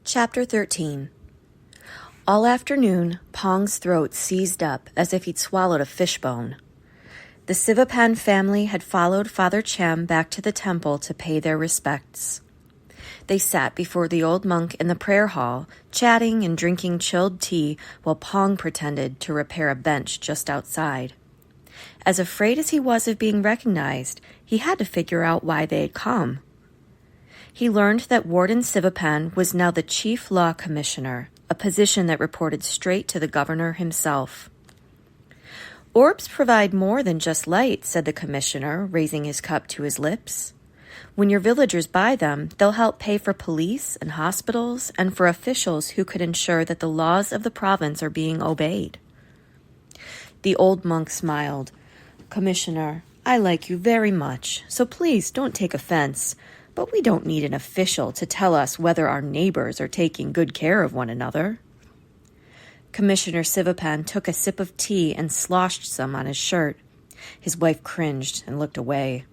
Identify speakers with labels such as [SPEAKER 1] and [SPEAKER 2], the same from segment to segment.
[SPEAKER 1] Chapter 13. All afternoon, Pong's throat seized up as if he'd swallowed a fishbone. The Sivapan family had followed Father Cham back to the temple to pay their respects. They sat before the old monk in the prayer hall, chatting and drinking chilled tea while Pong pretended to repair a bench just outside. As afraid as he was of being recognized, he had to figure out why they had come. He learned that Warden Sivapan was now the Chief Law Commissioner, a position that reported straight to the governor himself. "Orbs provide more than just light," said the commissioner, raising his cup to his lips. "When your villagers buy them, they'll help pay for police and hospitals and for officials who could ensure that the laws of the province are being obeyed." The old monk smiled. "Commissioner, I like you very much, so please don't take offense. But we don't need an official to tell us whether our neighbors are taking good care of one another." Commissioner Sivapan took a sip of tea and sloshed some on his shirt. His wife cringed and looked away.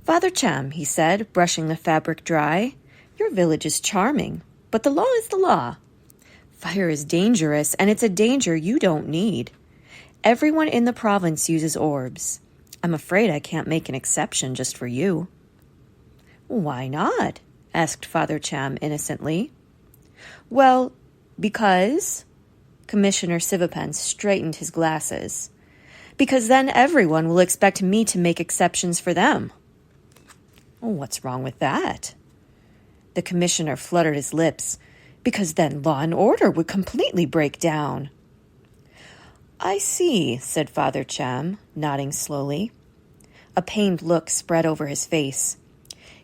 [SPEAKER 1] "Father Cham," he said, brushing the fabric dry, "your village is charming, but the law is the law. Fire is dangerous, and it's a danger you don't need. Everyone in the province uses orbs. I'm afraid I can't make an exception just for you." "Why not?" asked Father Cham innocently. "Well, because—" Commissioner Sivapan straightened his glasses. "Because then everyone will expect me to make exceptions for them." "What's wrong with that?" The commissioner fluttered his lips. "Because then law and order would completely break down." "I see," said Father Cham, nodding slowly. A pained look spread over his face.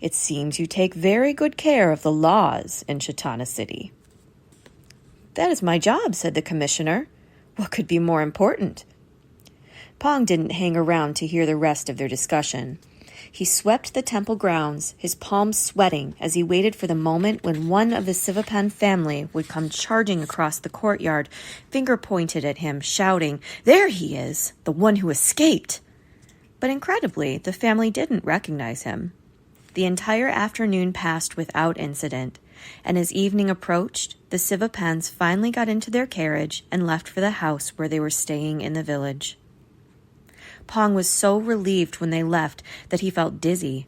[SPEAKER 1] "It seems you take very good care of the laws in Chitana City." "That is my job," said the commissioner. "What could be more important?" Pong didn't hang around to hear the rest of their discussion. He swept the temple grounds, his palms sweating as he waited for the moment when one of the Sivapan family would come charging across the courtyard, finger pointed at him, shouting, "There he is, the one who escaped!" But incredibly, the family didn't recognize him. The entire afternoon passed without incident, and as evening approached, the Sivapans finally got into their carriage and left for the house where they were staying in the village. Pong was so relieved when they left that he felt dizzy.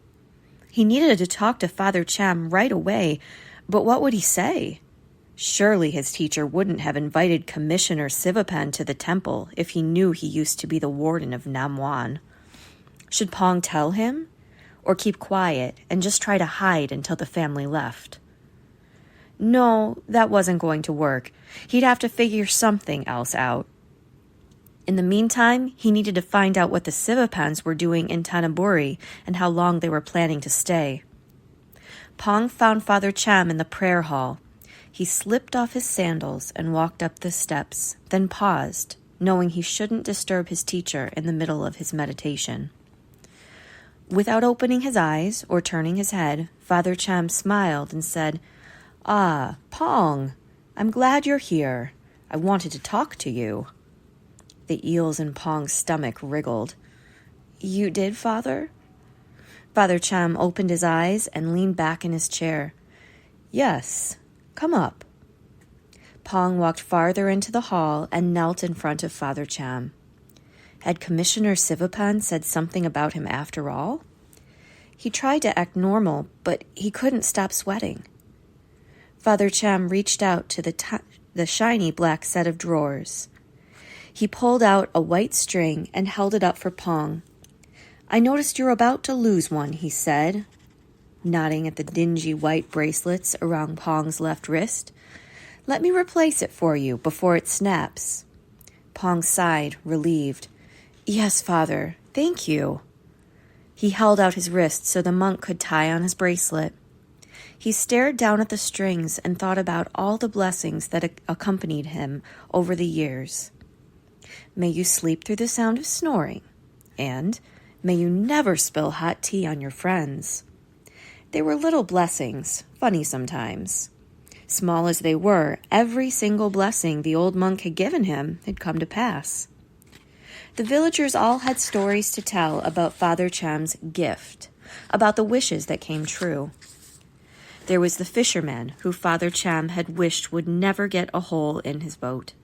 [SPEAKER 1] He needed to talk to Father Cham right away, but what would he say? Surely his teacher wouldn't have invited Commissioner Sivapan to the temple if he knew he used to be the warden of Namwan. Should Pong tell him? Or keep quiet and just try to hide until the family left? No, that wasn't going to work. He'd have to figure something else out. In the meantime, he needed to find out what the Sivapans were doing in Tanaburi and how long they were planning to stay. Pong found Father Cham in the prayer hall. He slipped off his sandals and walked up the steps, then paused, knowing he shouldn't disturb his teacher in the middle of his meditation. Without opening his eyes or turning his head, Father Cham smiled and said, "Ah, Pong, I'm glad you're here. I wanted to talk to you." The eels in Pong's stomach wriggled. "You did, Father?" Father Cham opened his eyes and leaned back in his chair. "Yes, come up." Pong walked farther into the hall and knelt in front of Father Cham. Had Commissioner Sivapan said something about him after all? He tried to act normal, but he couldn't stop sweating. Father Cham reached out to the shiny black set of drawers. He pulled out a white string and held it up for Pong. "I noticed you're about to lose one," he said, nodding at the dingy white bracelets around Pong's left wrist. "Let me replace it for you before it snaps." Pong sighed, relieved. "Yes, Father, thank you." He held out his wrist so the monk could tie on his bracelet. He stared down at the strings and thought about all the blessings that accompanied him over the years. May you sleep through the sound of snoring, and may you never spill hot tea on your friends. They were little blessings, funny sometimes. Small as they were, every single blessing the old monk had given him had come to pass. The villagers all had stories to tell about Father Cham's gift, about the wishes that came true. There was the fisherman who Father Cham had wished would never get a hole in his boat.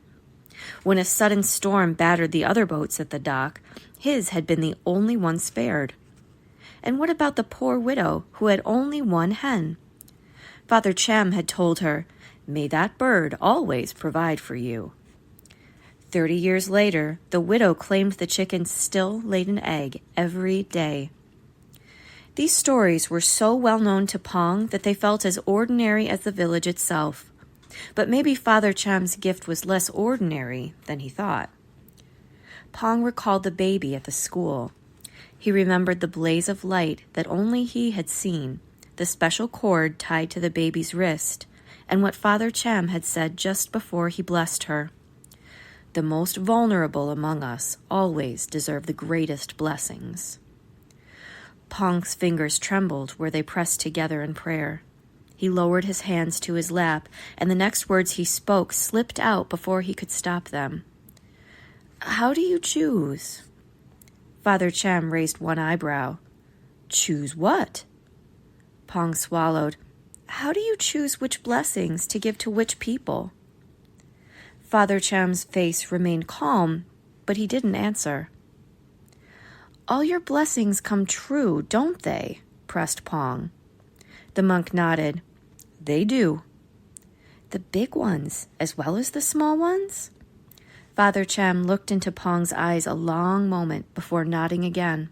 [SPEAKER 1] When a sudden storm battered the other boats at the dock, his had been the only one spared. And what about the poor widow who had only one hen? Father Cham had told her, "May that bird always provide for you." 30 years later, the widow claimed the chicken still laid an egg every day. These stories were so well known to Pong that they felt as ordinary as the village itself. But maybe Father Cham's gift was less ordinary than he thought. Pong recalled the baby at the school. He remembered the blaze of light that only he had seen, the special cord tied to the baby's wrist, and what Father Cham had said just before he blessed her. The most vulnerable among us always deserve the greatest blessings. Pong's fingers trembled where they pressed together in prayer. He lowered his hands to his lap, and the next words he spoke slipped out before he could stop them. "How do you choose?" Father Cham raised one eyebrow. "Choose what?" Pong swallowed. "How do you choose which blessings to give to which people?" Father Cham's face remained calm, but he didn't answer. "All your blessings come true, don't they?" pressed Pong. The monk nodded. "They do." "The big ones, as well as the small ones?" Father Cham looked into Pong's eyes a long moment before nodding again.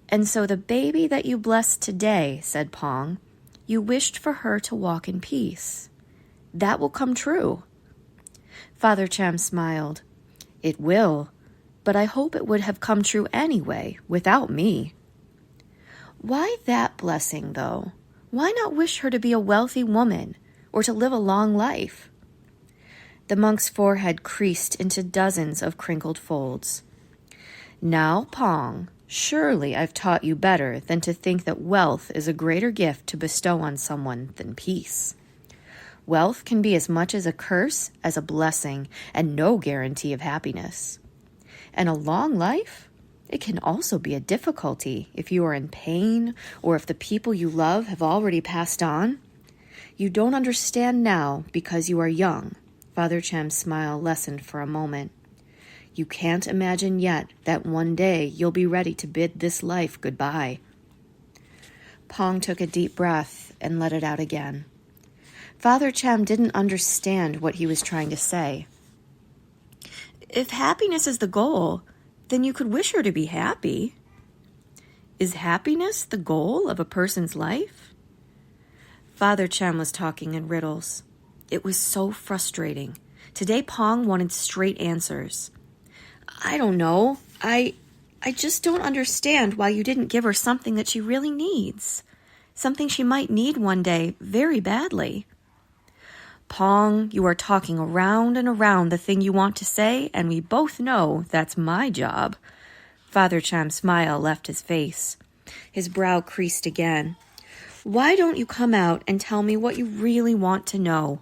[SPEAKER 1] "And so the baby that you blessed today," said Pong, "you wished for her to walk in peace. That will come true." Father Cham smiled. "It will, but I hope it would have come true anyway, without me." "Why that blessing, though? Why not wish her to be a wealthy woman, or to live a long life?" The monk's forehead creased into dozens of crinkled folds. "Now, Pong, surely I've taught you better than to think that wealth is a greater gift to bestow on someone than peace. Wealth can be as much as a curse as a blessing, and no guarantee of happiness. And a long life? It can also be a difficulty if you are in pain or if the people you love have already passed on. You don't understand now because you are young." Father Cham's smile lessened for a moment. "You can't imagine yet that one day you'll be ready to bid this life goodbye." Pong took a deep breath and let it out again. Father Cham didn't understand what he was trying to say. "If happiness is the goal, then you could wish her to be happy." "Is happiness the goal of a person's life?" Father Cham was talking in riddles. It was so frustrating. Today Pong wanted straight answers. "I don't know. I just don't understand why you didn't give her something that she really needs. Something she might need one day very badly." "Pong, you are talking around and around the thing you want to say, and we both know that's my job." Father Cham's smile left his face. His brow creased again. "Why don't you come out and tell me what you really want to know?"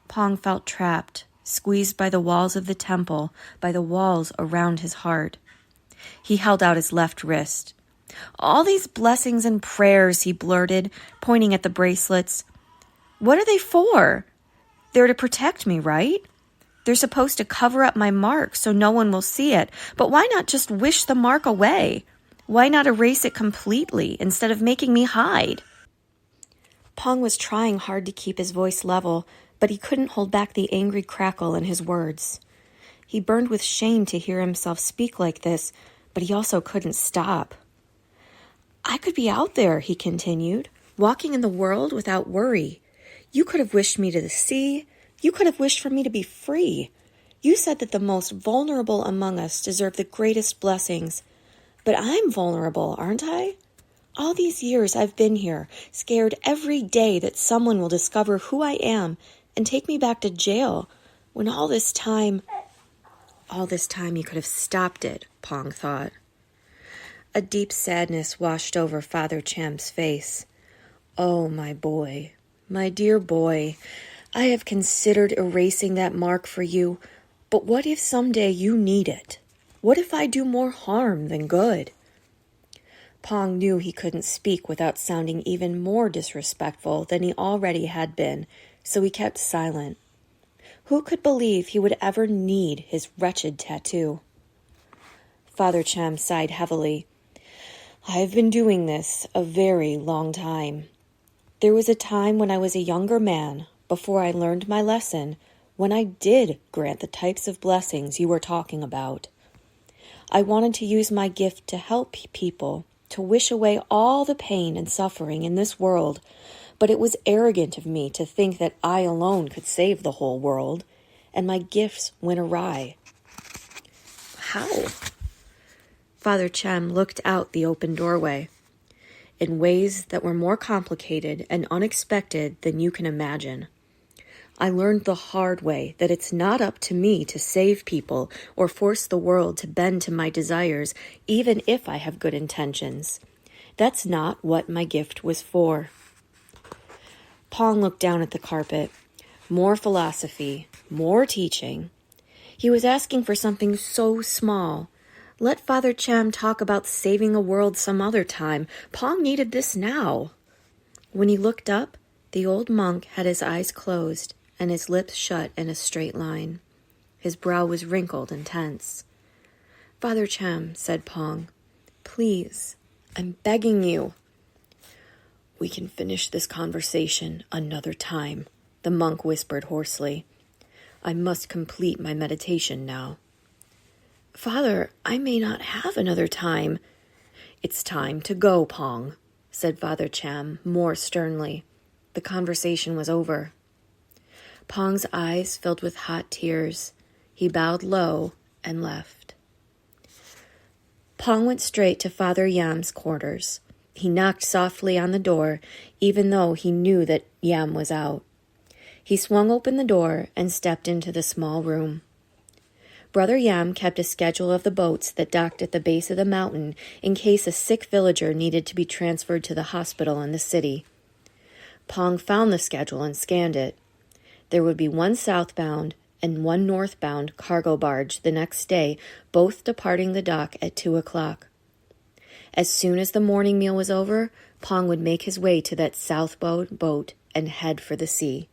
[SPEAKER 1] Pong felt trapped, squeezed by the walls of the temple, by the walls around his heart. He held out his left wrist. "All these blessings and prayers," he blurted, pointing at the bracelets. "What are they for? They're to protect me, right? They're supposed to cover up my mark so no one will see it. But why not just wish the mark away? Why not erase it completely instead of making me hide?" Pong was trying hard to keep his voice level, but he couldn't hold back the angry crackle in his words. He burned with shame to hear himself speak like this, but he also couldn't stop. "I could be out there," he continued, "walking in the world without worry. You could have wished me to the sea. You could have wished for me to be free. You said that the most vulnerable among us deserve the greatest blessings. But I'm vulnerable, aren't I? All these years I've been here, scared every day that someone will discover who I am and take me back to jail, when all this time you could have stopped it," Pong thought. A deep sadness washed over Father Cham's face. "Oh, my boy. My dear boy, I have considered erasing that mark for you, but what if someday you need it? What if I do more harm than good?" Pong knew he couldn't speak without sounding even more disrespectful than he already had been, so he kept silent. Who could believe he would ever need his wretched tattoo? Father Cham sighed heavily. I've been doing this a very long time. There was a time when I was a younger man, before I learned my lesson, when I did grant the types of blessings you were talking about. I wanted to use my gift to help people, to wish away all the pain and suffering in this world, but it was arrogant of me to think that I alone could save the whole world, and my gifts went awry. How? Father Chem looked out the open doorway. In ways that were more complicated and unexpected than you can imagine. I learned the hard way that it's not up to me to save people or force the world to bend to my desires, even if I have good intentions. That's not what my gift was for. Pong looked down at the carpet. More philosophy, more teaching. He was asking for something so small. Let Father Cham talk about saving the world some other time. Pong needed this now. When he looked up, the old monk had his eyes closed and his lips shut in a straight line. His brow was wrinkled and tense. Father Cham, said Pong, please, I'm begging you. We can finish this conversation another time, the monk whispered hoarsely. I must complete my meditation now. Father, I may not have another time. It's time to go, Pong, said Father Cham more sternly. The conversation was over. Pong's eyes filled with hot tears. He bowed low and left. Pong went straight to Father Yam's quarters. He knocked softly on the door, even though he knew that Yam was out. He swung open the door and stepped into the small room. Brother Yam kept a schedule of the boats that docked at the base of the mountain in case a sick villager needed to be transferred to the hospital in the city. Pong found the schedule and scanned it. There would be one southbound and one northbound cargo barge the next day, both departing the dock at 2:00. As soon as the morning meal was over, Pong would make his way to that southbound boat and head for the sea.